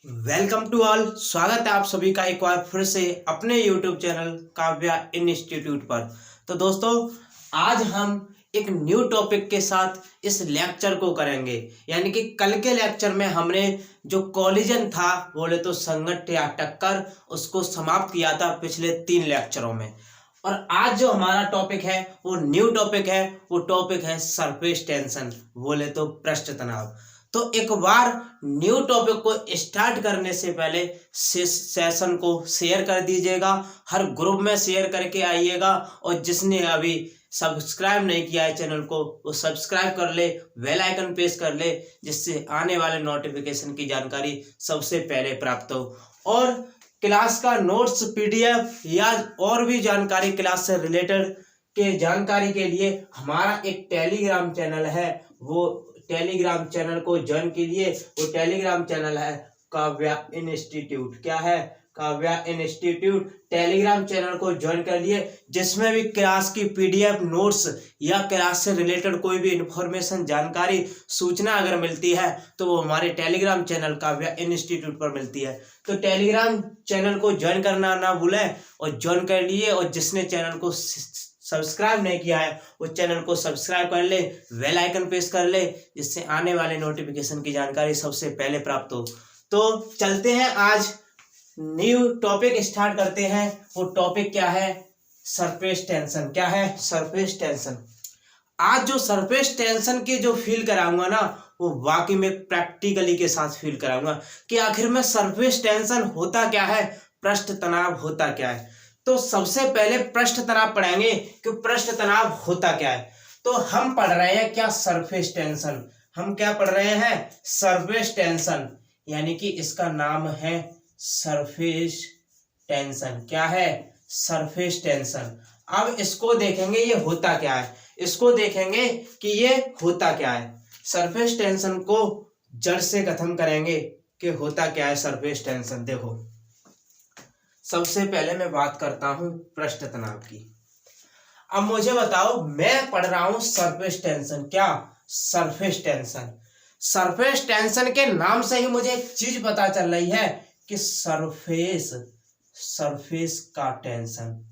Welcome to all. स्वागत है आप सभी का एक बार फिर से अपने यूट्यूब चैनल काव्या इंस्टीट्यूट पर। तो दोस्तों, आज हम एक न्यू टॉपिक के साथ इस लेक्चर को करेंगे। यानी कि कल के लेक्चर में हमने जो कोलिजन था, बोले तो संघट्ट या टक्कर, उसको समाप्त किया था पिछले 3 लेक्चरों में। और आज जो हमारा टॉपिक है वो न्यू टॉपिक है। वो टॉपिक है सरफेस टेंशन, बोले तो पृष्ठ तनाव। तो एक बार न्यू टॉपिक को स्टार्ट करने से पहले सेशन को शेयर कर दीजिएगा, हर ग्रुप में शेयर करके आइएगा। और जिसने अभी सब्सक्राइब नहीं किया है चैनल को, वो सब्सक्राइब कर ले, बेल आइकन प्रेस कर ले, जिससे आने वाले नोटिफिकेशन की जानकारी सबसे पहले प्राप्त हो। और क्लास का नोट्स, पीडीएफ या और भी जानकारी क्लास से रिलेटेड के जानकारी के लिए हमारा एक टेलीग्राम चैनल है। वो टेलीग्राम चैनल को ज्वाइन कीजिए। वो टेलीग्राम चैनल है काव्या इंस्टीट्यूट। क्या है? काव्या इंस्टीट्यूट। टेलीग्राम चैनल को ज्वाइन कर लिए, जिसमें भी क्लास की पीडीएफ, नोट्स या क्लास से रिलेटेड कोई भी इंफॉर्मेशन, जानकारी, सूचना अगर मिलती है तो वो हमारे टेलीग्राम चैनल काव्या इंस्टीट्यूट पर मिलती है। तो टेलीग्राम चैनल को ज्वाइन करना ना भूलें और ज्वाइन कर लिए। और जिसने चैनल को सब्सक्राइब नहीं किया है वो चैनल को सब्सक्राइब कर ले, बेल आइकन प्रेस कर ले, जिससे आने वाले नोटिफिकेशन की जानकारी सबसे पहले प्राप्त हो। तो चलते हैं, आज न्यू टॉपिक स्टार्ट करते हैं। वो टॉपिक क्या है? Surface tension. क्या है? Surface tension. आज जो सरफेस टेंशन की जो फील कराऊंगा ना, वो वाकई में प्रैक्टिकली के साथ फील कराऊंगा कि आखिर में सरफेस टेंशन होता क्या है, पृष्ठ तनाव होता क्या है। तो सबसे पहले पृष्ठ तनाव पढ़ेंगे कि पृष्ठ तनाव होता क्या है। तो हम पढ़ रहे हैं क्या? Surface tension. हम क्या पढ़ रहे हैं? Surface tension. यानी कि इसका नाम है सरफेस टेंशन। क्या है? Surface tension. अब इसको देखेंगे ये होता क्या है। इसको देखेंगे कि ये होता क्या है। सरफेस टेंशन को जड़ से खत्म करेंगे कि होता क्या है सरफेस टेंशन। देखो, सबसे पहले मैं बात करता हूं पृष्ठ तनाव की। अब मुझे बताओ, मैं पढ़ रहा हूं सरफेस टेंशन। क्या? Surface tension. सरफेस टेंशन के नाम से ही मुझे एक चीज पता चल रही है कि सरफेस, सरफेस का टेंशन,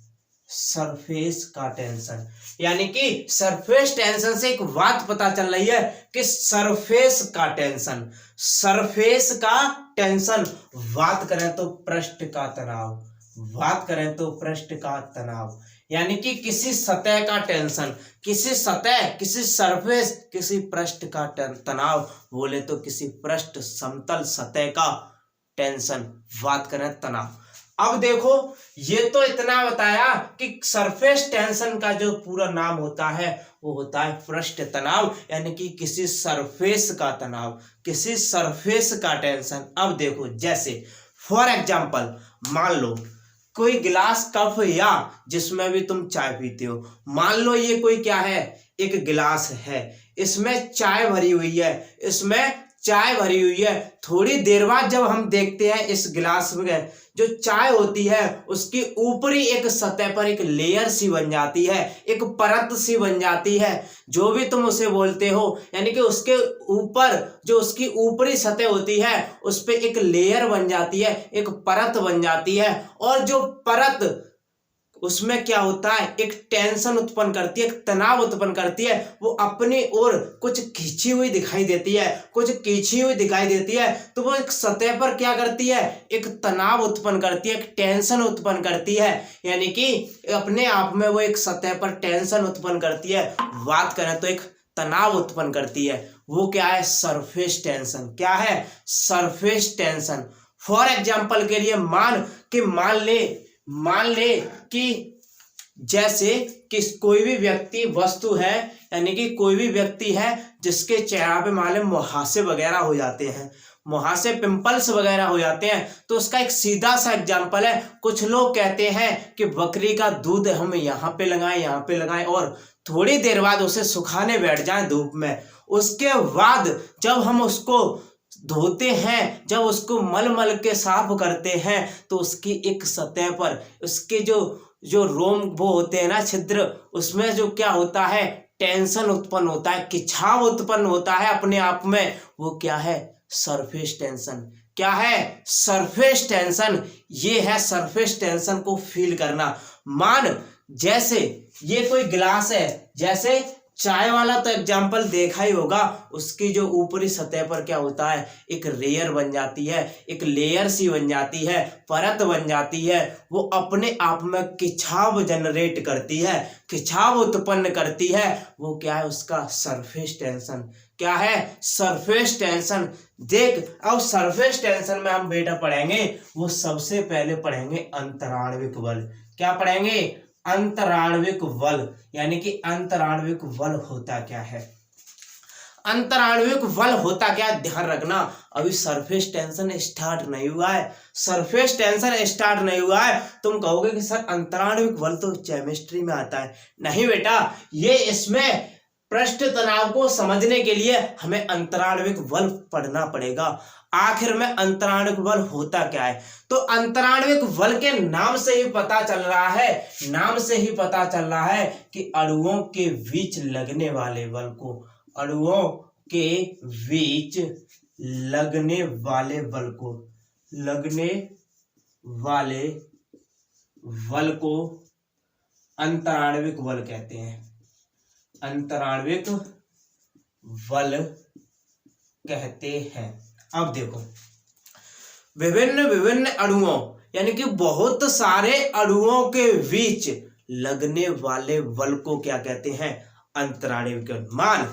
सरफेस का टेंशन। यानी कि सरफेस टेंशन से एक बात पता चल रही है कि सरफेस का टेंशन, सरफेस का टेंशन। बात करें तो पृष्ठ का तनाव, बात करें तो पृष्ठ का तनाव। यानी कि किसी सतह का टेंशन, किसी सतह, किसी सरफेस, किसी पृष्ठ का तनाव, बोले तो किसी पृष्ठ, समतल सतह का टेंशन। बात करें तनाव। अब देखो, ये तो इतना बताया कि सरफेस टेंशन का जो पूरा नाम होता है वो होता है पृष्ठ तनाव। यानी कि किसी सरफेस का तनाव, किसी सरफेस का टेंशन। अब देखो, जैसे फॉर एग्जांपल मान लो कोई गिलास, कप या जिसमें भी तुम चाय पीते हो, मान लो ये कोई क्या है, एक गिलास है, इसमें चाय भरी हुई है, इसमें चाय भरी हुई है। थोड़ी देर बाद जब हम देखते हैं इस गिलास में जो चाय होती है उसकी ऊपरी एक सतह पर एक लेयर सी बन जाती है, एक परत सी बन जाती है, जो भी तुम उसे बोलते हो। यानी कि उसके ऊपर जो उसकी ऊपरी सतह होती है उस पे एक लेयर बन जाती है, एक परत बन जाती है। और जो परत उसमें क्या होता है, एक टेंशन उत्पन्न करती है, एक तनाव उत्पन्न करती है। वो अपनी ओर कुछ खींची हुई दिखाई देती है, कुछ खींची हुई दिखाई देती है। तो वो एक सतह पर क्या करती है, एक तनाव उत्पन्न करती है, एक टेंशन उत्पन्न करती है। यानी कि अपने आप में वो एक सतह पर टेंशन उत्पन्न करती है। बात करें तो एक तनाव उत्पन्न करती है। वो क्या है? Surface tension. क्या है? Surface tension. फॉर एग्जाम्पल के लिए मान ले कि जैसे कि कोई भी व्यक्ति, वस्तु है, यानी कि कोई भी व्यक्ति है जिसके चेहरा पे मान लो मुहासे वगैरह हो जाते हैं, मुहासे, पिंपल्स वगैरह हो जाते हैं। तो उसका एक सीधा सा एग्जांपल है, कुछ लोग कहते हैं कि बकरी का दूध हम यहाँ पे लगाएं, यहाँ पे लगाएं, और थोड़ी देर बाद उसे सुखाने बैठ जाएं धूप में। उसके बाद जब हम उसको धोते हैं, जब उसको मल मल के साफ करते हैं, तो उसकी एक सतह पर उसके जो जो रोम वो होते हैं ना, छिद्र, उसमें जो क्या होता है, टेंशन उत्पन्न होता है, खिंचाव उत्पन्न होता है अपने आप में। वो क्या है? Surface tension. क्या है? Surface tension. ये है सरफेस टेंशन को फील करना। मान जैसे ये कोई गिलास है, जैसे चाय वाला तो एग्जाम्पल देखा ही होगा, उसकी जो ऊपरी सतह पर क्या होता है, एक लेयर बन जाती है, एक लेयर सी बन जाती है, परत बन जाती है। वो अपने आप में खिंचाव जनरेट करती है, खिंचाव उत्पन्न करती है। वो क्या है? उसका सरफेस टेंशन। क्या है? Surface tension. देख, अब सरफेस टेंशन में हम बेटा पढ़ेंगे, वो सबसे पहले पढ़ेंगे अंतराण्विक बल। क्या पढ़ेंगे? अंतराण्विक बल। यानी कि अंतराण्विक बल होता क्या है? अंतराण्विक बल होता क्या? ध्यान रखना, अभी सरफेस टेंशन स्टार्ट नहीं हुआ है। सरफेस टेंशन स्टार्ट नहीं हुआ है। तुम कहोगे कि सर अंतराण्विक बल तो केमिस्ट्री में आता है। नहीं बेटा, ये इसमें पृष्ठ तनाव को समझने के लिए हमें अंतराण्विक बल पढ़ना पड़ेगा। आखिर में अंतराण्विक बल होता क्या है? तो अंतराण्विक बल के नाम से ही पता चल रहा है, नाम से ही पता चल रहा है कि अणुओं के बीच लगने वाले बल को, अणुओं के बीच लगने वाले बल को, लगने वाले बल को अंतराण्विक बल कहते हैं। अंतराण्विक बल कहते हैं। अब देखो, विभिन्न विभिन्न अणुओं यानी कि बहुत सारे अणुओं के बीच लगने वाले बल को क्या कहते हैं? अंतराण्विक बल। मान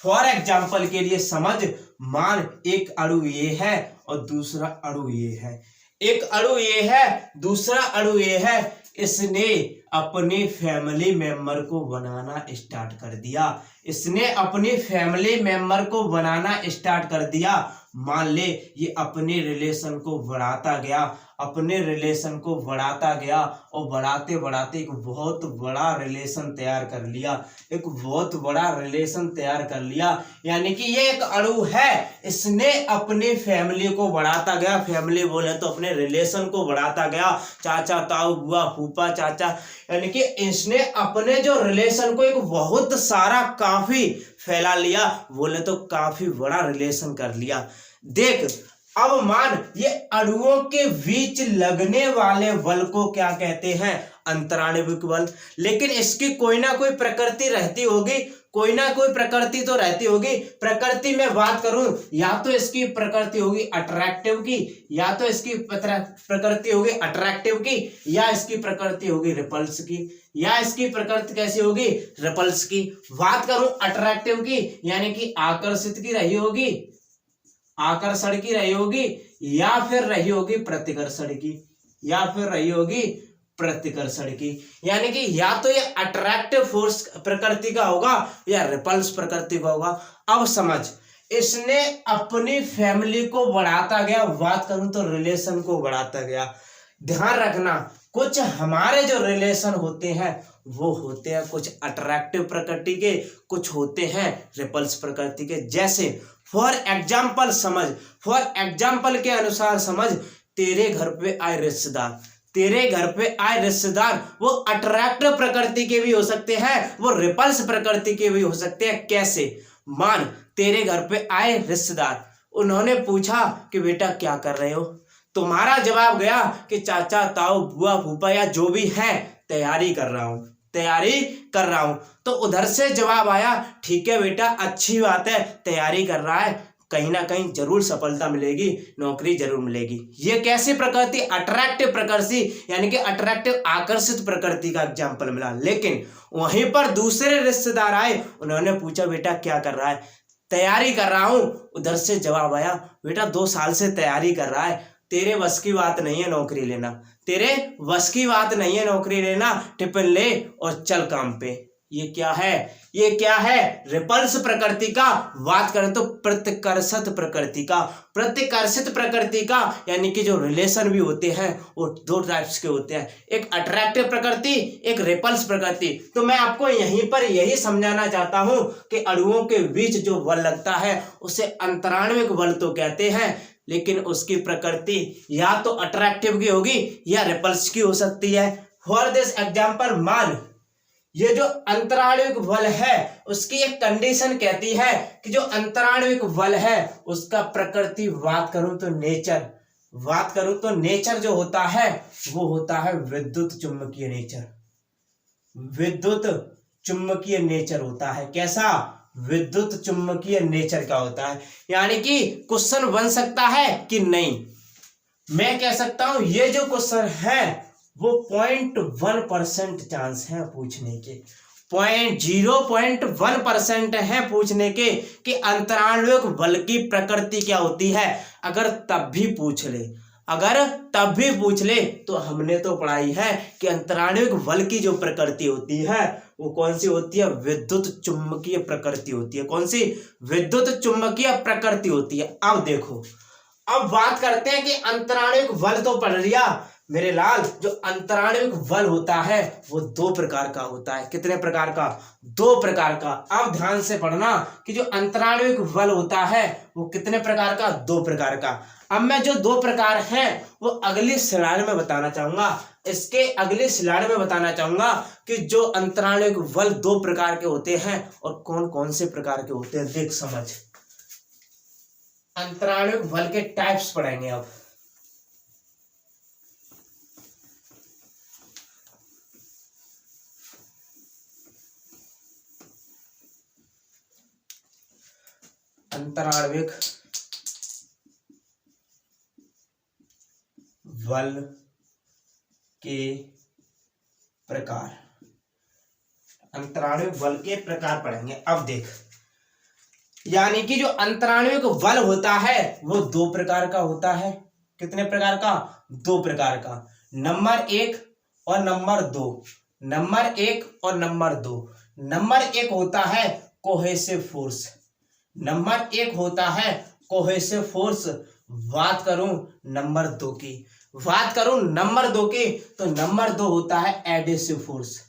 फॉर एग्जाम्पल के लिए समझ, मान एक अणु ये है और दूसरा अणु ये है, एक अणु ये है, दूसरा अणु ये है। इसने अपनी फैमिली मेंबर को बनाना स्टार्ट कर दिया, इसने अपनी फैमिली मेंबर को बनाना स्टार्ट कर दिया। मान ले ये अपने रिलेशन को बढ़ाता गया, अपने रिलेशन को बढ़ाता गया और बढ़ाते बढ़ाते एक बहुत बड़ा रिलेशन तैयार कर लिया, एक बहुत बड़ा रिलेशन तैयार कर लिया। यानी कि ये एक अणु है, इसने अपनी फैमिली को बढ़ाता गया, फैमिली बोले तो अपने रिलेशन को बढ़ाता गया, चाचा ताऊ बुआ फूफा चाचा, यानी कि इसने अपने जो रिलेशन को एक बहुत सारा काफी फैला लिया, बोले तो काफी बड़ा रिलेशन कर लिया। देख, अब मान ये अणुओं के बीच लगने वाले बल को क्या कहते हैं? अंतराण्विक बल। लेकिन इसकी कोई ना कोई प्रकृति रहती होगी, कोई ना कोई प्रकृति तो रहती होगी। प्रकृति में बात करूं, या तो इसकी प्रकृति होगी अट्रैक्टिव की, या तो इसकी प्रकृति होगी अट्रैक्टिव की, या इसकी प्रकृति होगी रिपल्स की, या इसकी प्रकृति कैसी होगी? रिपल्स की। बात करूं अट्रैक्टिव की, यानी कि आकर्षित की रही होगी, आकर्षण की रही होगी, या फिर रही होगी प्रतिकर्षण की, या फिर रही होगी प्रतिकर्षण की। यानी कि या तो ये अट्रैक्टिव फोर्स प्रकृति का होगा या रिपल्स प्रकृति का होगा। अब समझ, इसने अपनी फैमिली को बढ़ाता गया, बात करूं तो रिलेशन को बढ़ाता गया। ध्यान रखना, कुछ हमारे जो रिलेशन होते हैं वो होते हैं कुछ अट्रैक्टिव प्रकृति के, कुछ होते हैं रिपल्स प्रकृति के। जैसे फॉर एग्जाम्पल समझ, फॉर एग्जाम्पल के अनुसार समझ, तेरे घर पे आए रिश्तेदार, तेरे घर पे आए रिश्तेदार वो अट्रैक्टिव प्रकृति के भी हो सकते हैं, वो रिपल्स प्रकृति के भी हो सकते हैं। कैसे? मान तेरे घर पे आए रिश्तेदार, उन्होंने पूछा कि बेटा क्या कर रहे हो? तुम्हारा जवाब गया कि चाचा ताऊ बुआ फूफा या जो भी है तैयारी कर रहा हूं, तैयारी कर रहा हूं। तो उधर से जवाब आया, ठीक है बेटा अच्छी बात है, तैयारी कर रहा है, कहीं ना कहीं जरूर सफलता मिलेगी, नौकरी जरूर मिलेगी। ये कैसी प्रकृति? अट्रैक्टिव प्रकृति, यानी कि अट्रैक्टिव आकर्षित प्रकृति का एग्जाम्पल मिला। लेकिन वहीं पर दूसरे रिश्तेदार आए, उन्होंने पूछा बेटा क्या कर रहा है? तैयारी कर रहा हूं। उधर से जवाब आया, बेटा 2 साल से तैयारी कर रहा है, तेरे बस की बात नहीं है नौकरी लेना, तेरे बस की बात नहीं है नौकरी लेना, टिफिन ले और चल काम पे। ये क्या है? ये क्या है? रिपल्स प्रकृति का। बात करें तो प्रतिकर्षित प्रकृति का, प्रतिकर्षित प्रकृति का, यानी कि जो रिलेशन भी होते हैं वो 2 टाइप्स के होते हैं, एक अट्रैक्टिव प्रकृति, एक रिपल्स प्रकृति। तो मैं आपको यहीं पर यही समझाना चाहता हूं कि अणुओं के बीच जो बल लगता है उसे अंतराण्विक बल तो कहते हैं, लेकिन उसकी प्रकृति या तो अट्रैक्टिव की होगी या रिपल्स की हो सकती है। फॉर दिस एग्जाम्पल, मान ये जो अंतराण्विक बल है उसकी एक कंडीशन कहती है कि जो अंतराण्विक बल है उसका प्रकृति बात करूं तो नेचर जो होता है वो होता है विद्युत चुंबकीय नेचर। विद्युत चुंबकीय नेचर होता है। कैसा? विद्युत चुंबकीय नेचर का होता है। यानी कि क्वेश्चन बन सकता है कि नहीं, मैं कह सकता हूं ये जो क्वेश्चन है वो 0.1% चांस है पूछने के, 0.1% है पूछने के कि अंतराण्विक बल की प्रकृति क्या होती है। अगर तब भी पूछ ले तो हमने तो पढ़ाई है कि अंतराण्विक बल की जो प्रकृति होती है वो कौन सी होती है? विद्युत चुंबकीय प्रकृति होती है। कौन सी? विद्युत चुंबकीय प्रकृति होती है। अब देखो, अब बात करते हैं कि अंतराण्विक बल तो पढ़ लिया मेरे लाल। जो अंतराण्विक बल होता है वो 2 प्रकार का होता है। कितने प्रकार का? 2 प्रकार का। अब ध्यान से पढ़ना कि जो अंतराण्विक बल होता है वो कितने प्रकार का? 2 प्रकार का। अब मैं जो 2 प्रकार हैं वो अगली स्लाइड में बताना चाहूंगा। इसके अगली स्लाइड में बताना चाहूंगा कि जो अंतराण्विक बल 2 प्रकार के होते हैं और कौन कौन से प्रकार के होते हैं। देख समझ, अंतराण्विक बल के टाइप्स पढ़ेंगे अब। अंतराण्विक बल के प्रकार, अंतराण्विक बल के प्रकार पढ़ेंगे। अब देख, यानी कि जो अंतराण्विक बल होता है वो 2 प्रकार का होता है। कितने प्रकार का? 2 प्रकार का। नंबर 1 और नंबर 2। नंबर 1 और नंबर 2। नंबर 1 होता है कोहेसिव फोर्स। नंबर 1 होता है कोहेसिव फोर्स। बात करूं नंबर 2 की, तो नंबर 2 होता है एडेसिव फोर्स।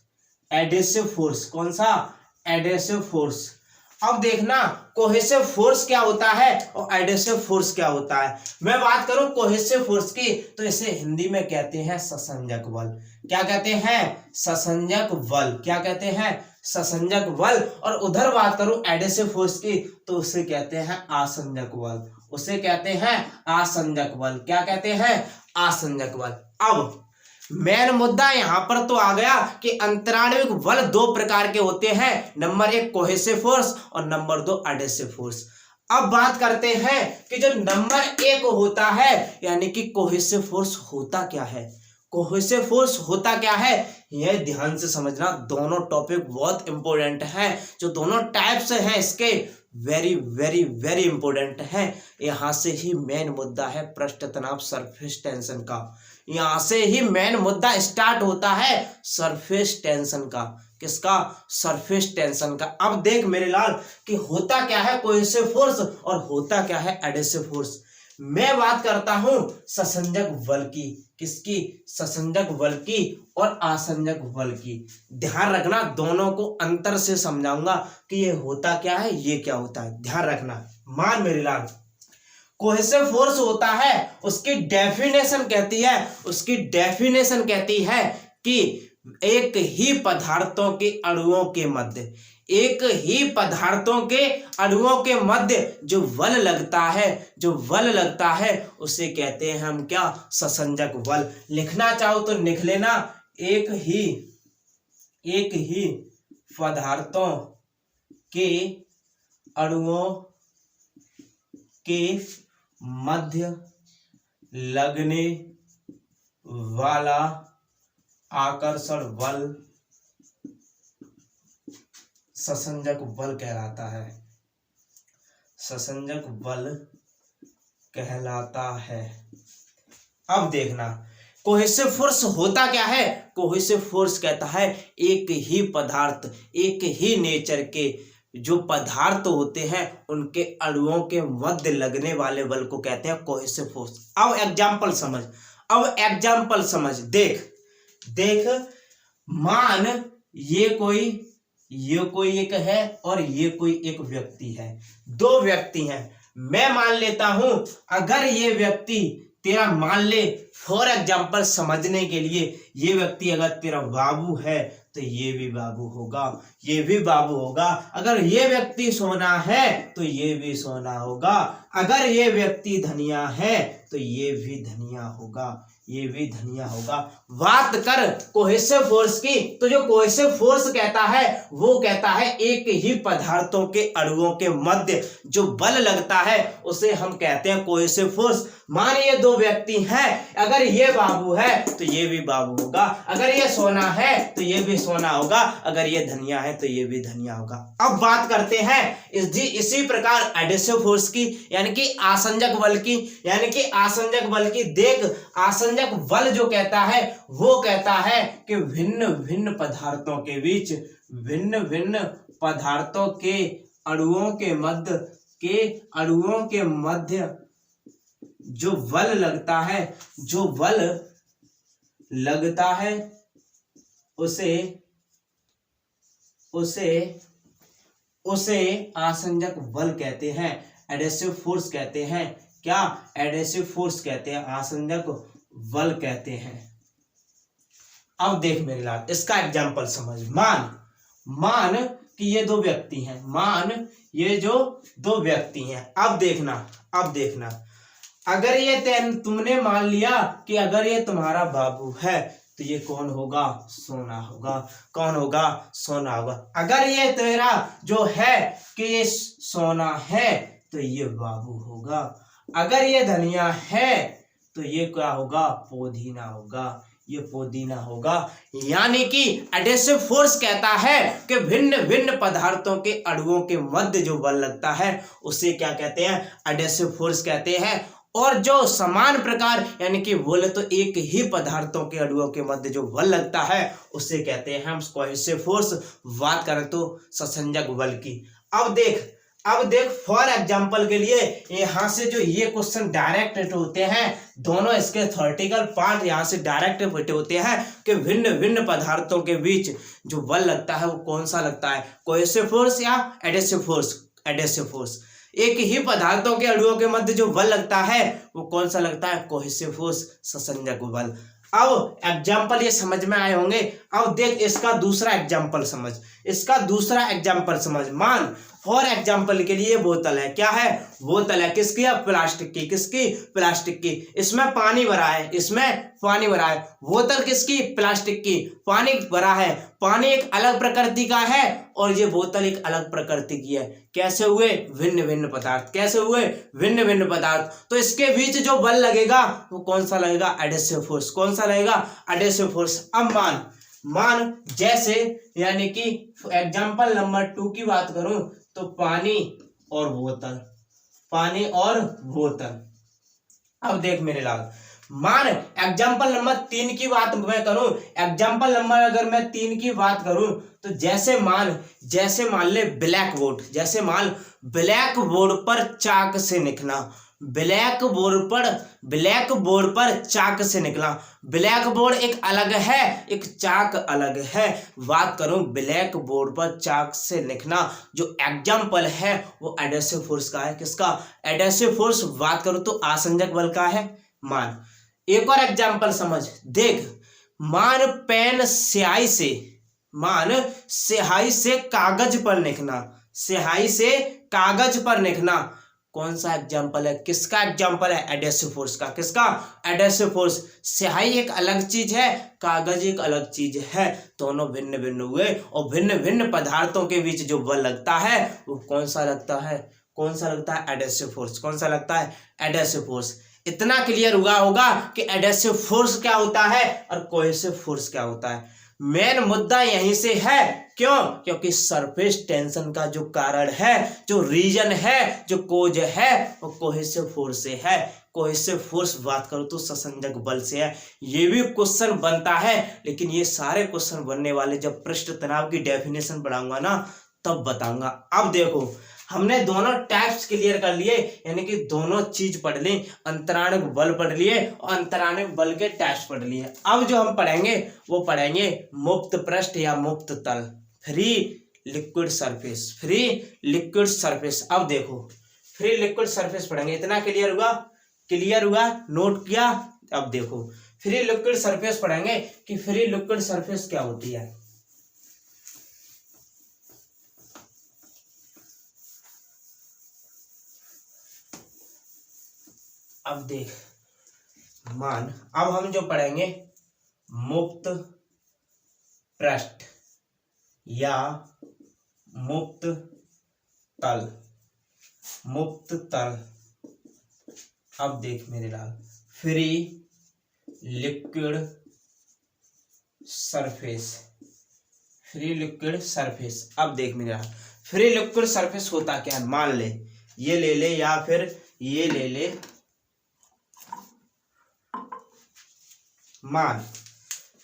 Adhesive force. कौन सा? Adhesive force. अब देखना कोहेसिव फोर्स क्या होता है और एडेसिव फोर्स क्या होता है। मैं बात करूं कोहेसिव फोर्स की तो इसे हिंदी में कहते हैं ससंजक बल। क्या कहते हैं? ससंजक बल। क्या कहते हैं? ससंजक बल। और उधर बात करूं एडेसिव फोर्स की तो उसे कहते हैं आसंजक बल। उसे कहते हैं आसंजक बल। क्या कहते हैं? आसंजक बल। अब मेन मुद्दा यहां पर तो आ गया कि अंतराण्विक बल 2 प्रकार के होते हैं। नंबर 1 कोहेसिव फोर्स और नंबर 2 एडेसिव फोर्स। अब बात करते हैं कि जो नंबर 1 होता है यानी कि कोहेसिव फोर्स होता क्या है। कोहेसिव फोर्स होता क्या है यह ध्यान से समझना। दोनों टॉपिक बहुत इंपॉर्टेंट हैं। जो दोनों टाइप्स हैं इसके वेरी वेरी वेरी इंपॉर्टेंट हैं। यहां से ही मेन मुद्दा है पृष्ठ तनाव सरफेस टेंशन का। यहां से ही मेन मुद्दा स्टार्ट होता है सरफेस टेंशन का। किसका? सरफेस टेंशन का। अब देख मेरे लाल कि होता क्या है कोहेसिव फोर्स और होता क्या है एडेसिव फोर्स। मैं बात करता हूं ससंजक बल की। किसकी? ससंजक बल की और आसंजक बल की। ध्यान रखना, दोनों को अंतर से समझाऊंगा कि ये होता क्या है ये क्या होता है। ध्यान रखना। मान मेरे लाल, कोहेसिव फोर्स होता है उसकी डेफिनेशन कहती है कि एक ही पदार्थों के अणुओं के मध्य जो बल लगता है उसे कहते हैं हम क्या? ससंजक बल। लिखना चाहो तो लिख लेना। एक ही पदार्थों के अणुओं के मध्य लगने वाला आकर्षण बल ससंजक बल कहलाता है। ससंजक बल कहलाता है। अब देखना कोहेसिव फोर्स होता क्या है। कोहेसिव फोर्स कहता है एक ही पदार्थ, एक ही नेचर के जो पदार्थ होते हैं उनके अणुओं के मध्य लगने वाले बल को कहते हैं कोहेसिव फोर्स। अब एग्जाम्पल समझ। देख मान ये कोई एक है और ये कोई एक व्यक्ति है। 2 व्यक्ति हैं। मैं मान लेता हूं अगर ये व्यक्ति तेरा, मान ले फॉर एग्जाम्पल समझने के लिए, ये व्यक्ति अगर तेरा बाबू है तो ये भी बाबू होगा, ये भी बाबू होगा। अगर ये व्यक्ति सोना है तो ये भी सोना होगा। अगर ये व्यक्ति धनिया है तो ये भी धनिया होगा, ये भी धनिया होगा। बात कर कोहेसिव फोर्स की, तो जो कोहेसिव फोर्स कहता है वो कहता है एक ही पदार्थों के अणुओं के मध्य जो बल लगता है उसे हम कहते हैं कोहेसिव फोर्स। मानिए दो व्यक्ति हैं, अगर ये बाबू है तो ये भी बाबू होगा, अगर ये सोना है तो ये भी सोना होगा, अगर ये धनिया है तो ये भी धनिया होगा। अब बात करते हैं इसी प्रकार एडहेसिव फोर्स की, यानी कि आसंजक बल की, यानी कि आसंजक बल की। देख, आसंजक बल जो कहता है वो कहता है कि भिन्न भिन्न पदार्थों के बीच, भिन्न भिन्न पदार्थों के अणुओं के मध्य जो बल लगता है, जो बल लगता है उसे आसंजक बल कहते हैं, एडहेसिव फोर्स कहते हैं। क्या? एडहेसिव फोर्स कहते हैं, आसंजक बल कहते हैं। अब देख मेरे लाल, इसका एग्जाम्पल समझ। मान कि ये दो व्यक्ति हैं, मान ये जो दो व्यक्ति हैं। अब देखना, अगर ये तुमने मान लिया कि अगर ये तुम्हारा बाबू है तो ये कौन होगा? सोना होगा। कौन होगा? सोना होगा। अगर ये तेरा जो है कि ये सोना है तो ये बाबू होगा। अगर ये धनिया है तो ये क्या होगा? पोदीना होगा, ये पोदीना होगा। यानी कि एडहेसिव फोर्स कहता है कि भिन्न भिन्न पदार्थों के अणुओं के मध्य जो बल लगता है उसे क्या कहते हैं? एडहेसिव फोर्स कहते हैं। और जो समान प्रकार, यानी कि बोले तो एक ही पदार्थों के अणुओं के मध्य जो बल लगता है उसे कहते हैं हम कोहेसिव फोर्स। बात करें तो ससंजक बल की। अब देख फॉर एग्जांपल के लिए यहाँ से जो ये क्वेश्चन डायरेक्ट होते हैं, दोनों इसके थ्योरेटिकल पार्ट यहाँ से डायरेक्ट होते हैं कि भिन्न भिन्न पदार्थों के बीच जो बल लगता है वो कौन सा लगता है? कोहेसिव फोर्स या एडहेसिव फोर्स? Adhesive force. एक ही पदार्थों के अणुओं के मध्य जो बल लगता है वो कौन सा लगता है? कोहेसिव फोर्स, ससंजक बल। अब एग्जाम्पल ये समझ में आए होंगे। अब देख इसका दूसरा एग्जाम्पल समझ। मान फॉर एग्जाम्पल के लिए बोतल है। क्या है? बोतल है। किसकी है? प्लास्टिक की। किसकी? प्लास्टिक की। इसमें पानी भरा है, बोतल किसकी? प्लास्टिक की। पानी भरा है। पानी एक अलग प्रकृति का है और ये बोतल एक अलग प्रकृति की है। कैसे हुए? भिन्न भिन्न पदार्थ। कैसे हुए? भिन्न भिन्न पदार्थ। तो इसके बीच जो बल लगेगा वो कौन सा लगेगा? Adhesive force. कौन सा लगेगा? Adhesive force. अब मान जैसे, यानी कि एग्जाम्पल नंबर 2 की बात करूं तो पानी और बोतल। अब देख मेरे लाल, मान एग्जाम्पल नंबर 3 की बात मैं करूं, अगर मैं 3 की बात करूं तो जैसे मान ले ब्लैक बोर्ड पर चाक से लिखना। ब्लैक बोर्ड पर चाक से निकला। ब्लैक बोर्ड एक अलग है, एक चाक अलग है। बात करूं ब्लैक बोर्ड पर चाक से लिखना, जो एग्जाम्पल है वो एडहेसिव फोर्स का है। किसका? Adhesive force. बात करूं तो आसंजक बल का है। मान एक और एग्जाम्पल समझ। देख, मान पेन स्याही से कागज पर लिखना। कौन सा एग्जाम्पल है? किसका एग्जाम्पल है? एडहेसिव फोर्स का। किसका? Adhesive force. स्याही एक अलग चीज है, कागज एक अलग चीज है, दोनों भिन्न भिन्न हुए। और भिन्न भिन्न पदार्थों के बीच जो बल लगता है वो कौन सा लगता है? Adhesive force. कौन सा लगता है? Adhesive force. इतना क्लियर हुआ होगा कि एडहेसिव फोर्स क्या होता है और कोहेसिव फोर्स क्या होता है। मेन मुद्दा यहीं से है। क्यों? क्योंकि सरफेस टेंशन का जो कारण है, जो रीजन है, जो कोज है वो कोहेसिव फोर्स से है। कोहेसिव फोर्स बात करो तो ससंजक बल से है। ये भी क्वेश्चन बनता है, लेकिन ये सारे क्वेश्चन बनने वाले जब पृष्ठ तनाव की डेफिनेशन पढ़ाऊंगा ना तब बताऊंगा। अब देखो, हमने दोनों टाइप्स क्लियर कर लिए, यानी कि दोनों चीज पढ़ ली। अंतराणुक बल पढ़ लिए और अंतराणुक बल के टाइप्स पढ़ लिए। अब जो हम पढ़ेंगे वो पढ़ेंगे मुक्त पृष्ठ या मुक्त तल, फ्री लिक्विड सरफेस। अब देखो, फ्री लिक्विड सरफेस पढ़ेंगे। इतना क्लियर हुआ? नोट किया? अब देखो, फ्री लिक्विड सरफेस पढ़ेंगे कि फ्री लिक्विड सरफेस क्या होती है। अब देख मान, अब हम जो पढ़ेंगे मुक्त पृष्ठ या मुक्त तल, मुक्त तल। अब देख मेरे लाल, free liquid surface, free liquid surface. अब देख मेरे लाल, फ्री लिक्विड सरफेस होता क्या है, मान ले ये ले ले या फिर ये ले ले, मान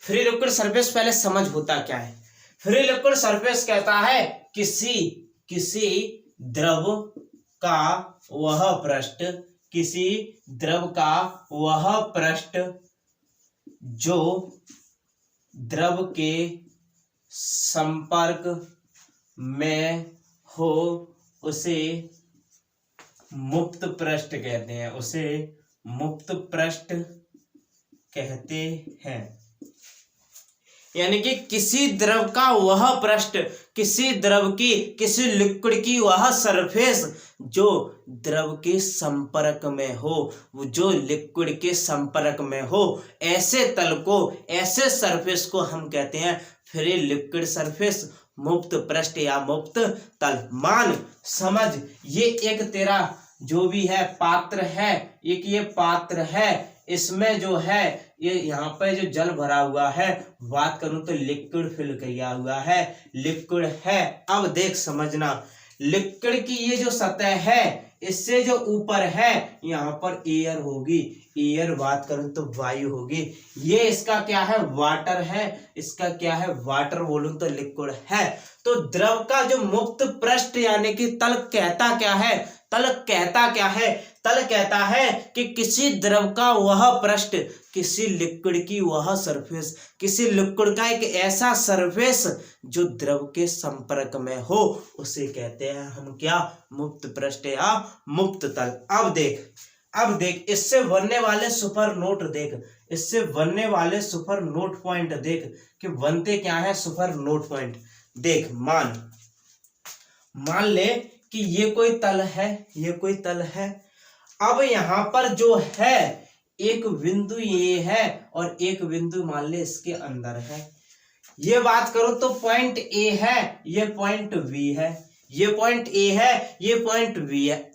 फ्री लिक्विड सरफेस पहले समझ होता क्या है। फ्री लिक्विड सरफेस कहता है किसी द्रव का वह पृष्ठ, किसी द्रव का वह पृष्ठ जो द्रव के संपर्क में हो उसे मुक्त पृष्ठ कहते हैं, उसे मुक्त पृष्ठ कहते हैं। यानी कि किसी द्रव का वह पृष्ठ, किसी द्रव की, किसी लिक्विड की वह सरफेस जो द्रव के संपर्क में हो, जो लिक्विड के संपर्क में हो, ऐसे तल को, ऐसे सरफेस को हम कहते हैं फ्री लिक्विड सरफेस, मुक्त पृष्ठ या मुक्त तल। मान समझ, ये एक तेरा जो भी है पात्र है, एक ये पात्र है, इसमें जो है ये यहाँ पे जो जल भरा हुआ है, बात करूं तो लिक्विड फिल किया हुआ है, लिक्विड है। अब देख समझना, लिक्विड की ये जो सतह है, इससे जो ऊपर है यहाँ पर एयर होगी, एयर बात करूं तो वायु होगी। ये इसका क्या है, वाटर है, इसका क्या है, वाटर बोलूं तो लिक्विड है। तो द्रव का जो मुक्त पृष्ठ यानी कि तल कहता क्या है, तल कहता क्या है, तल कहता है कि किसी द्रव का वह पृष्ठ, किसी लिक्विड की वह सरफेस, किसी लिक्विड का एक ऐसा सरफेस जो द्रव के संपर्क में हो, उसे कहते हैं हम क्या, मुक्त पृष्ठ या मुक्त तल। अब देख इससे बनने वाले सुपर नोट देख, इससे बनने वाले सुपर नोट पॉइंट देख कि बनते क्या है सुपर नोट पॉइंट। देख मान ले कि ये कोई तल है, ये कोई तल है। अब यहाँ पर जो है एक बिंदु ये है और एक बिंदु मान ले इसके अंदर है। ये बात करो तो पॉइंट ए है, ये पॉइंट बी है, ये पॉइंट ए है, ये पॉइंट बी है।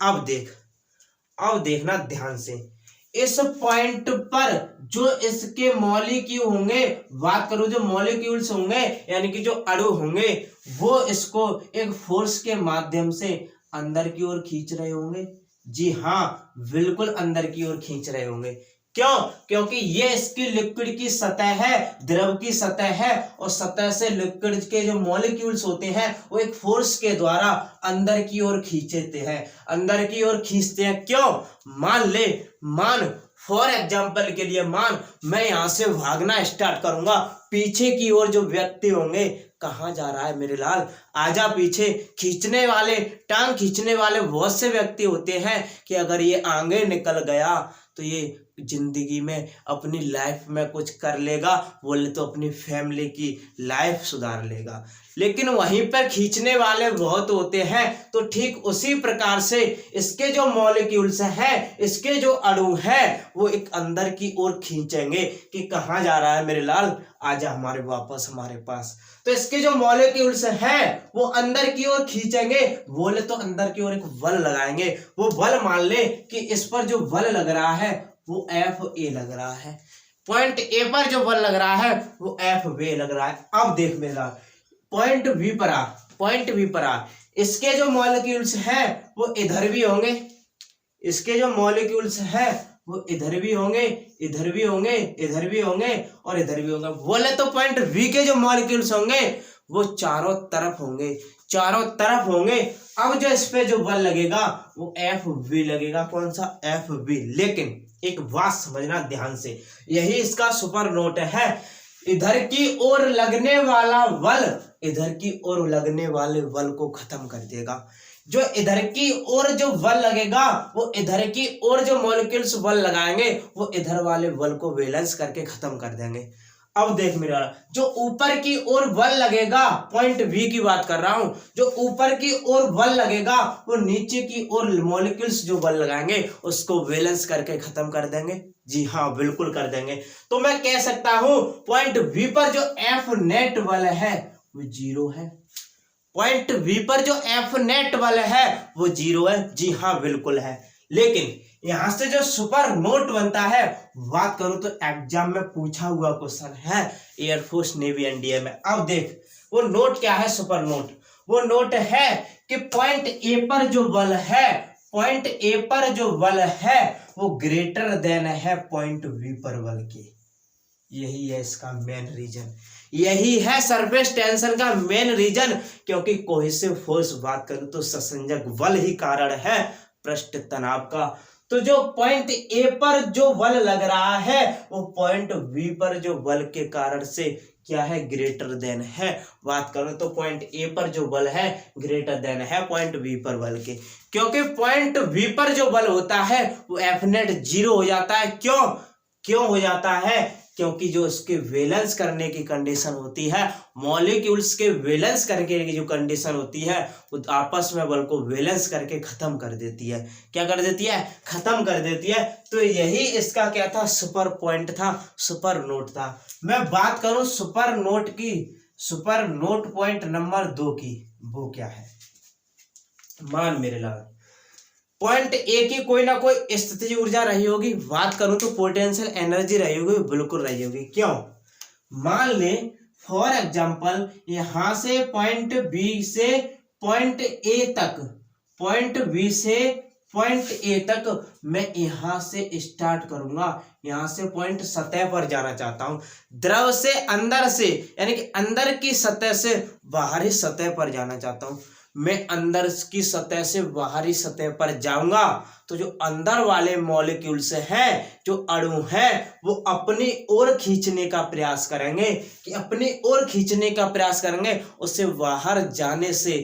अब देखना ध्यान से, इस पॉइंट पर जो इसके मॉलिक्यूल होंगे, बात करो जो मॉलिक्यूल्स होंगे यानी कि जो अणु होंगे, वो इसको एक फोर्स के माध्यम से अंदर की ओर खींच रहे होंगे। जी हाँ, बिल्कुल अंदर की ओर खींच रहे होंगे। क्यों? क्योंकि ये इसकी लिक्विड की सतह है, द्रव की सतह है, और सतह से लिक्विड के जो मॉलिक्यूल्स होते हैं वो एक फोर्स के द्वारा अंदर की ओर खींचते हैं, अंदर की ओर खींचते हैं। क्यों? मान फॉर एग्जाम्पल के लिए मान मैं यहाँ से भागना स्टार्ट करूंगा, पीछे की ओर जो व्यक्ति होंगे, कहाँ जा रहा है मेरे लाल, आजा पीछे, खींचने वाले, टांग खींचने वाले बहुत से व्यक्ति होते हैं कि अगर ये आगे निकल गया तो ये जिंदगी में अपनी लाइफ में कुछ कर लेगा, बोले तो अपनी फैमिली की लाइफ सुधार लेगा। लेकिन वहीं पर खींचने वाले बहुत होते हैं। तो ठीक उसी प्रकार से इसके जो मॉलिक्यूल्स हैं, इसके जो अणु हैं, वो एक अंदर की ओर खींचेंगे कि कहाँ जा रहा है मेरे लाल, आजा हमारे वापस हमारे पास। तो इसके जो मॉलिक्यूल्स हैं वो अंदर की ओर खींचेंगे, बोले तो अंदर की ओर एक बल लगाएंगे। वो बल मान ले कि इस पर जो बल लग रहा है वो Fa लग रहा है, पॉइंट ए पर जो बल लग रहा है वो Fb लग रहा है। अब देख मेरा पॉइंट बी पर आ, इसके जो मॉलिक्यूल्स हैं वो इधर भी होंगे, इसके जो मॉलिक्यूल्स हैं वो इधर भी होंगे, इधर भी होंगे, इधर भी होंगे और इधर भी होंगे। बोले तो पॉइंट बी के जो मॉलिक्यूल्स होंगे वो चारों तरफ होंगे, चारों तरफ होंगे। अब जो इस पे जो बल लगेगा वो Fb लगेगा। कौन सा? Fb। लेकिन एक बात समझना ध्यान से, यही इसका सुपर नोट है। इधर की ओर लगने वाला बल इधर की ओर लगने वाले बल को खत्म कर देगा। जो इधर की ओर जो बल लगेगा वो इधर की ओर जो मॉलिक्यूल्स बल लगाएंगे वो इधर वाले बल को बैलेंस करके खत्म कर देंगे। अब देख मेरा, जो ऊपर की ओर बल लगेगा, पॉइंट बी की बात कर रहा हूं, जो ऊपर की ओर बल लगेगा वो नीचे की ओर मॉलिक्यूल्स जो बल लगाएंगे उसको बैलेंस करके खत्म कर देंगे। जी हाँ, बिल्कुल कर देंगे। तो मैं कह सकता हूं पॉइंट बी पर जो एफ नेट बल है वो जीरो है। पॉइंट बी पर जो एफ नेट बल है वो जीरो है। जी हाँ, बिल्कुल है। लेकिन यहां से जो सुपर नोट बनता है, बात करूं तो एग्जाम में पूछा हुआ क्वेश्चन है एयरफोर्स नेवी एनडीए में। अब देख वो नोट क्या है, सुपर नोट। वो नोट है कि पॉइंट ए पर जो बल है, पॉइंट ए पर जो बल है वो ग्रेटर देन है पॉइंट बी पर बल के। यही है इसका मेन रीजन, यही है सरफेस टेंशन का मेन रीजन। क्योंकि कोहेसिव फोर्स बात करूं तो ससंजक बल ही कारण है पृष्ठ तनाव का। तो जो पॉइंट ए पर जो बल लग रहा है वो पॉइंट बी पर जो बल के कारण से क्या है, ग्रेटर देन है। बात करूं तो पॉइंट ए पर जो बल है ग्रेटर देन है पॉइंट बी पर बल के। क्योंकि पॉइंट बी पर जो बल होता है वो एफ नेट जीरो हो जाता है। क्यों हो जाता है? क्योंकि जो उसके वैलेंस करने की कंडीशन होती है, मॉलिक्यूल्स के वैलेंस करने की जो कंडीशन होती है वो आपस में बल को वैलेंस करके खत्म कर देती है। क्या कर देती है? खत्म कर देती है। तो यही इसका क्या था, सुपर पॉइंट था, सुपर नोट था। मैं बात करूं सुपर नोट की, सुपर नोट पॉइंट नंबर 2 की, वो क्या है? मान मेरे लाल, पॉइंट ए की कोई ना कोई स्थितिज ऊर्जा रही होगी। बात करूं तो पोटेंशियल एनर्जी रही होगी, बिल्कुल रही होगी। क्यों? मान ले फॉर एग्जांपल यहां से पॉइंट बी से पॉइंट ए तक, पॉइंट बी से पॉइंट ए तक मैं यहां से स्टार्ट करूंगा। यहां से पॉइंट सतह पर जाना चाहता हूं, द्रव से अंदर से, यानी कि अंदर की सतह से बाहरी सतह पर जाना चाहता हूं। मैं अंदर की सतह से बाहरी सतह पर जाऊंगा तो जो अंदर वाले मॉलिक्यूल्स हैं, जो अणु हैं, वो अपनी ओर खींचने का प्रयास करेंगे, कि अपनी ओर खींचने का प्रयास करेंगे, उससे बाहर जाने से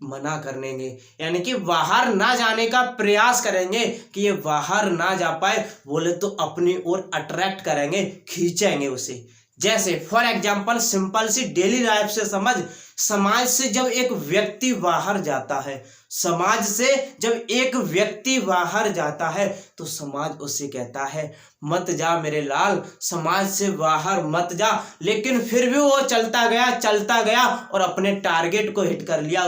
मना करेंगे, यानी कि बाहर ना जाने का प्रयास करेंगे कि ये बाहर ना जा पाए। बोले तो अपनी ओर अट्रैक्ट करेंगे, खींचेंगे उसे। जैसे फॉर एग्जांपल सिंपल सी डेली लाइफ से समझ, समाज से जब एक व्यक्ति बाहर जाता है, समाज से जब एक व्यक्ति बाहर जाता है तो समाज उसे कहता है मत जा मेरे लाल, समाज से बाहर मत जा। लेकिन फिर भी वो चलता गया और अपने टारगेट को हिट कर लिया।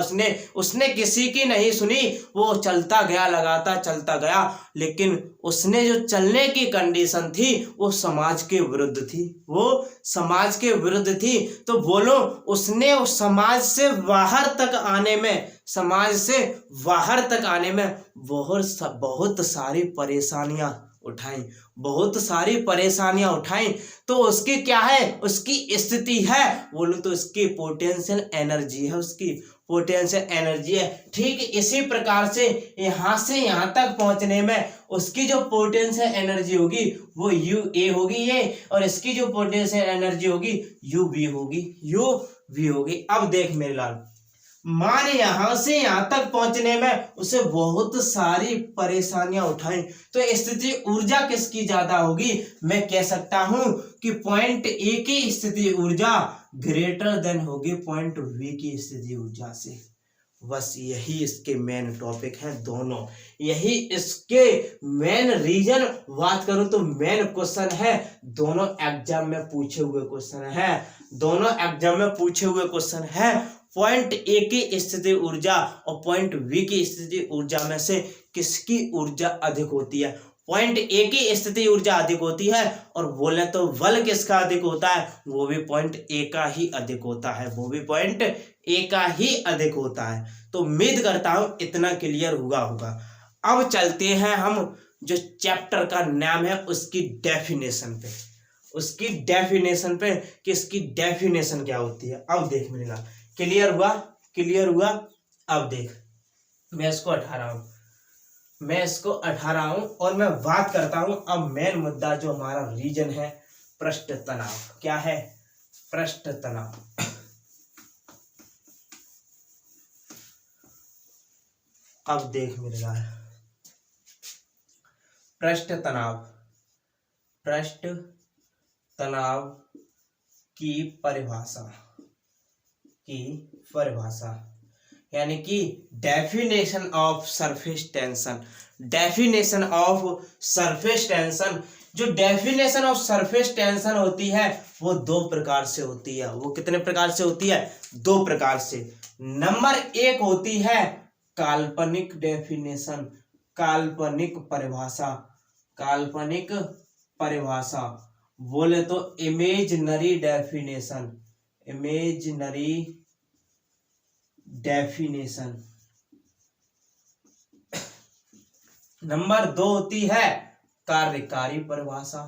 उसने किसी की नहीं सुनी, वो चलता गया, लगातार चलता गया। लेकिन उसने जो चलने की कंडीशन थी वो समाज के विरुद्ध थी, वो समाज के विरुद्ध थी। तो बोलो उसने समाज से बाहर तक आने में, समाज से बाहर तक आने में बहुत सारी परेशानियां उठाई, बहुत सारी परेशानियां उठाई। तो उसकी क्या है, उसकी स्थिति है, बोलो तो उसकी पोटेंशियल एनर्जी है, उसकी पोटेंशियल एनर्जी है। ठीक इसी प्रकार से यहाँ तक पहुंचने में उसकी जो पोटेंशियल एनर्जी होगी वो यू ए होगी ये, और इसकी जो पोटेंशियल एनर्जी होगी यू बी होगी। अब देख मेरे लाल, माँ ने यहां से यहां तक पहुंचने में उसे बहुत सारी परेशानियां उठाई। तो स्थिति ऊर्जा किसकी ज्यादा होगी? मैं कह सकता हूं कि पॉइंट ए की स्थिति ऊर्जा ग्रेटर देन होगी पॉइंट बी की स्थिति ऊर्जा से। बस यही इसके मेन टॉपिक है दोनों, यही इसके मेन रीजन। बात करूं तो मेन क्वेश्चन है, दोनों एग्जाम में पूछे हुए क्वेश्चन है, दोनों एग्जाम में पूछे हुए क्वेश्चन है। पॉइंट ए की स्थिति ऊर्जा और पॉइंट बी की स्थिति ऊर्जा में से किसकी ऊर्जा अधिक होती है? पॉइंट ए की स्थिति ऊर्जा अधिक होती है, और बोले तो बल किसका अधिक होता है? वो भी पॉइंट ए का ही अधिक होता है, वो भी पॉइंट ए का ही अधिक होता है। तो उम्मीद करता हूं इतना क्लियर हुआ होगा। अब चलते हैं हम जो चैप्टर का नाम है उसकी डेफिनेशन पे, उसकी डेफिनेशन पे कि इसकी डेफिनेशन क्या होती है। अब देख मिलेगा, क्लियर हुआ? क्लियर हुआ? अब देख मैं इसको हटा रहा हूं और मैं बात करता हूं अब मेन मुद्दा जो हमारा रीजन है, पृष्ठ तनाव। क्या है? पृष्ठ तनाव। अब देख मेरे भाई, पृष्ठ तनाव की परिभाषा यानी कि definition of surface tension. Definition of surface tension, जो डेफिनेशन ऑफ सरफेस टेंशन होती है वो दो प्रकार से होती है। वो कितने प्रकार से होती है? दो प्रकार से। नंबर एक होती है काल्पनिक डेफिनेशन, काल्पनिक परिभाषा बोले तो इमेजिनरी डेफिनेशन। नंबर दो होती है कार्यकारी परिभाषा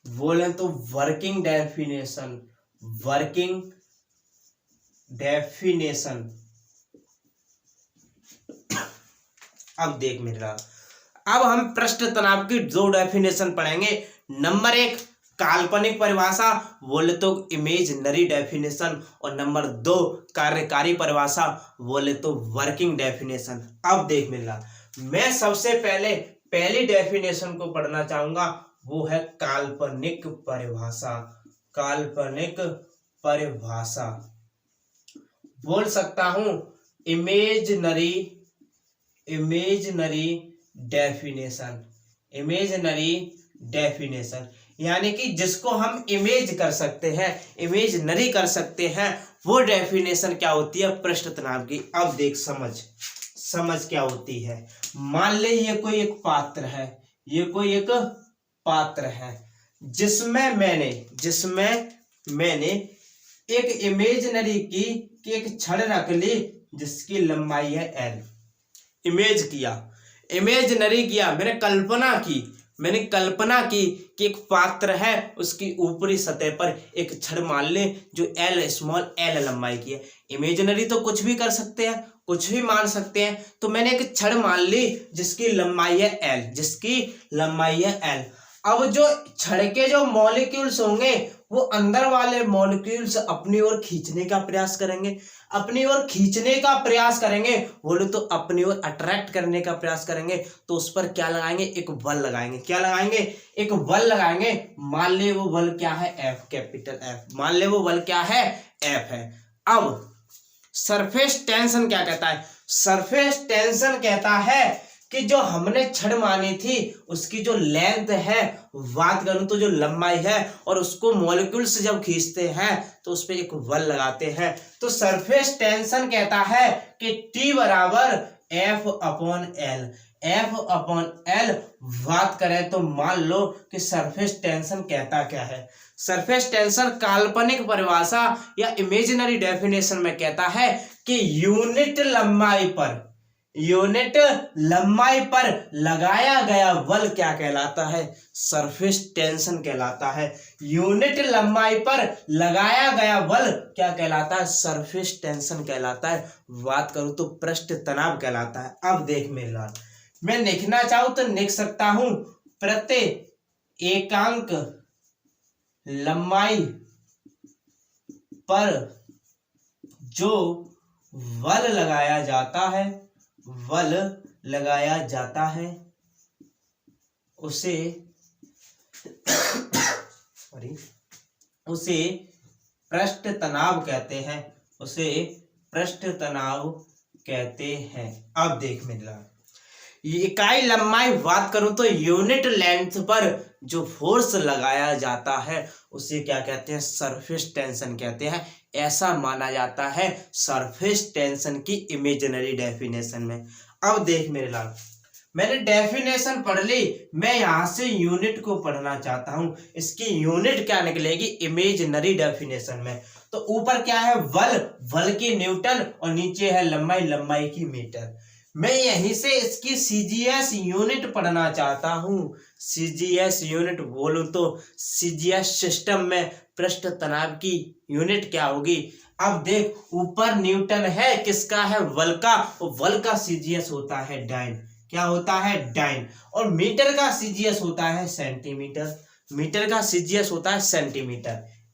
बोले तो वर्किंग डेफिनेशन। अब देख मेरा, अब हम पृष्ठ तनाव की दो डेफिनेशन पढ़ेंगे। नंबर एक काल्पनिक परिभाषा बोले तो इमेजिनरी डेफिनेशन, और नंबर दो कार्यकारी परिभाषा बोले तो वर्किंग डेफिनेशन। अब देख मेरा, मैं सबसे पहले पहली डेफिनेशन को पढ़ना चाहूंगा, वो है काल्पनिक परिभाषा। बोल सकता हूं इमेजिनरी डेफिनेशन, यानी कि जिसको हम इमेज कर सकते हैं, इमेजिनरी कर सकते हैं, वो डेफिनेशन क्या होती है? पृष्ठ तनाव की। अब देख समझ क्या होती है। मान ले ये कोई एक पात्र है, जिसमें मैंने एक इमेजिनरी की कि एक छड़ रख ली जिसकी लंबाई है L। इमेजिनरी किया, मैंने कल्पना की कि एक पात्र है, उसकी ऊपरी सतह पर एक छड़ मान ले जो L लंबाई की है। इमेजिनरी तो कुछ भी कर सकते हैं, कुछ भी मान सकते हैं। तो मैंने एक छड़ मान ली जिसकी लंबाई है L। अब जो छड़ के जो मॉलिक्यूल्स होंगे वो अंदर वाले मॉलिक्यूल्स अपनी ओर खींचने का प्रयास करेंगे, बोले तो अपनी ओर अट्रैक्ट करने का प्रयास करेंगे। तो उस पर क्या लगाएंगे? एक बल लगाएंगे। मान ले वो बल क्या है? F, capital F। मान ले वो बल क्या है? F है। अब सरफेस टेंशन क्या कहता है? सरफेस टेंशन कहता है कि जो हमने छड़ मानी थी उसकी जो लेंथ है, बात करूं तो जो लंबाई है, और उसको मॉलिक्यूल्स जब खींचते हैं तो उस पर एक बल लगाते हैं। तो सरफेस टेंशन कहता है कि T बराबर F/L। बात करें तो मान लो कि सरफेस टेंशन कहता क्या है? सरफेस टेंशन काल्पनिक परिभाषा या इमेजिनरी डेफिनेशन में कहता है कि यूनिट लंबाई पर लगाया गया बल क्या कहलाता है? सरफेस टेंशन कहलाता है। यूनिट लंबाई पर लगाया गया बल क्या कहलाता है? सरफेस टेंशन कहलाता है। बात करूं तो पृष्ठ तनाव कहलाता है। अब देख मेरे लाल, मैं लिखना चाहूं तो लिख सकता हूं प्रति एकांक लंबाई पर जो बल लगाया जाता है उसे पृष्ठ तनाव कहते हैं। अब देख मिला, इकाई लंबाई बात करूं तो यूनिट लेंथ पर जो फोर्स लगाया जाता है उसे क्या कहते हैं? सरफेस टेंशन कहते हैं। ऐसा माना जाता है सरफेस टेंशन की इमेजिनरी डेफिनेशन में। अब देख मेरे लाल, मैंने डेफिनेशन पढ़ ली, मैं यहां से यूनिट को पढ़ना चाहता हूं। इसकी यूनिट क्या निकलेगी इमेजिनरी डेफिनेशन में? तो ऊपर क्या है? बल की न्यूटन, और नीचे है लंबाई की मीटर। मैं यहीं से इसकी CGS यूनिट पढ़ना चाहता हूं। CGS यूनिट बोलूं तो CGS सिस्टम में पृष्ठ तनाव की यूनिट क्या होगी? अब देख, ऊपर न्यूटन है, किसका है? बल का, और बल का CGS होता है डाइन। क्या होता है? डाइन। और मीटर का CGS होता है सेंटीमीटर।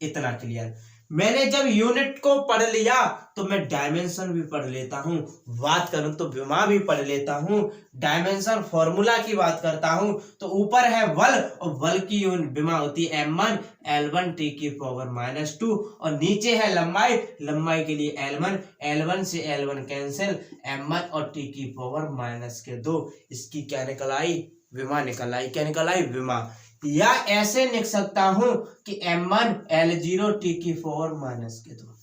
इतना क्लियर। मैंने जब यूनिट को पढ़ लिया तो मैं डायमेंशन भी पढ़ लेता हूँ, बात करूं तो विमा भी पढ़ लेता हूँ, डायमेंशन फॉर्मूला की बात करता हूँ तो ऊपर है बल और बल की यूनिट विमा होती है m1 L1 टी की पावर -2 और नीचे है लंबाई, लंबाई के लिए L1, L1 से L1 कैंसिल, m1 और टी की पावर -2। इसकी क्या निकल आई, विमा निकल आई। क्या निकल आई, विमा। या ऐसे लिख सकता हूं कि m1 L0 टी की पावर -2,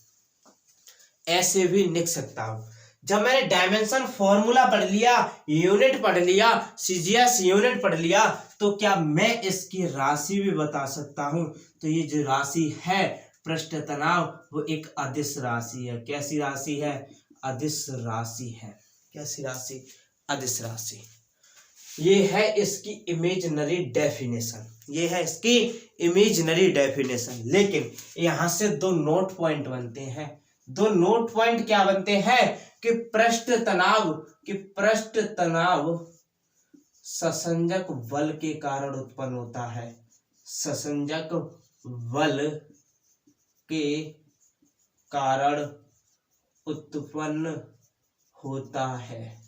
ऐसे भी लिख सकता हूं। जब मैंने डायमेंशन फॉर्मूला पढ़ लिया, यूनिट पढ़ लिया, सीजीएस यूनिट पढ़ लिया, तो क्या मैं इसकी राशि भी बता सकता हूं। तो ये जो राशि है पृष्ठ तनाव, वो एक अदिश राशि है। कैसी राशि है, अदिश राशि है। कैसी राशि, अदिश राशि। ये है इसकी इमेजिनरी डेफिनेशन, ये है इसकी इमेजिनरी डेफिनेशन। लेकिन यहां से दो नोट पॉइंट बनते हैं। दो नोट पॉइंट क्या बनते हैं कि पृष्ठ तनाव ससंजक बल के कारण उत्पन्न होता है। ससंजक बल के कारण उत्पन्न होता है।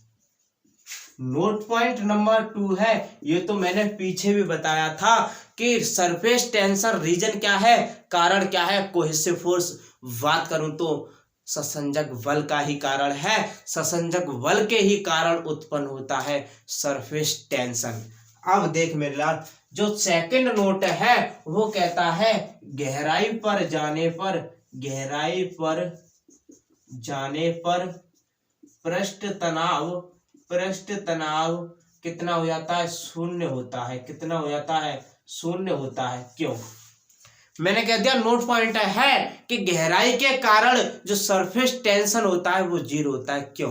नोट पॉइंट नंबर 2 है, ये तो मैंने पीछे भी बताया था कि सरफेस टेंशन रीजन क्या है, कारण क्या है, कोहेसिव फोर्स। बात करूं तो ससंजक बल का ही कारण है, ससंजक बल के ही कारण उत्पन्न होता है सरफेस टेंशन। अब देख मेरे लाल, जो सेकंड नोट है वो कहता है गहराई पर जाने पर पृष्ठ तनाव कितना हो जाता है, शून्य होता है। कितना हो जाता है, शून्य होता है। क्यों, मैंने कह दिया नोट पॉइंट है कि गहराई के कारण जो सरफेस टेंशन होता है वो 0 होता है। क्यों,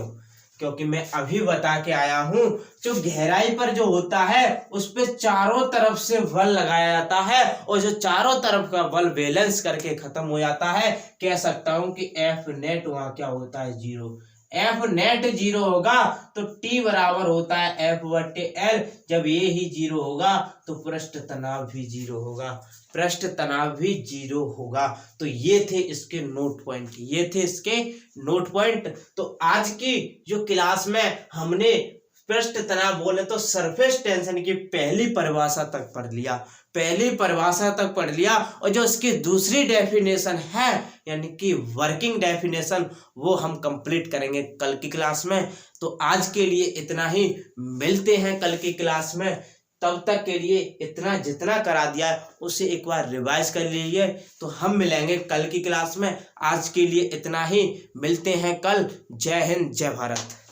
क्योंकि मैं अभी बता के आया हूं, जो गहराई पर जो होता है उस पे चारों तरफ से बल लगाया जाता है और जो चारों तरफ का बल बैलेंस करके खत्म हो जाता है। कह सकता हूं कि एफ नेट वहां क्या होता है, 0। एफ नेट 0 होगा तो टी बराबर होता है F/L। जब ये ही 0 होगा तो पृष्ठ तनाव भी 0 होगा, पृष्ठ तनाव भी 0 होगा। तो ये थे इसके नोट पॉइंट, ये थे इसके नोट पॉइंट। तो आज की जो क्लास में हमने पृष्ठ तनाव बोले तो सरफेस टेंशन की पहली परिभाषा तक पढ़ लिया, और जो इसकी दूसरी डेफिनेशन है यानी कि वर्किंग डेफिनेशन, वो हम कंप्लीट करेंगे कल की क्लास में। तो आज के लिए इतना ही, मिलते हैं कल की क्लास में। तब तक के लिए इतना जितना करा दिया है उसे एक बार रिवाइज कर लीजिए। तो हम मिलेंगे कल की क्लास में। आज के लिए इतना ही, मिलते हैं कल। जय हिंद, जय भारत।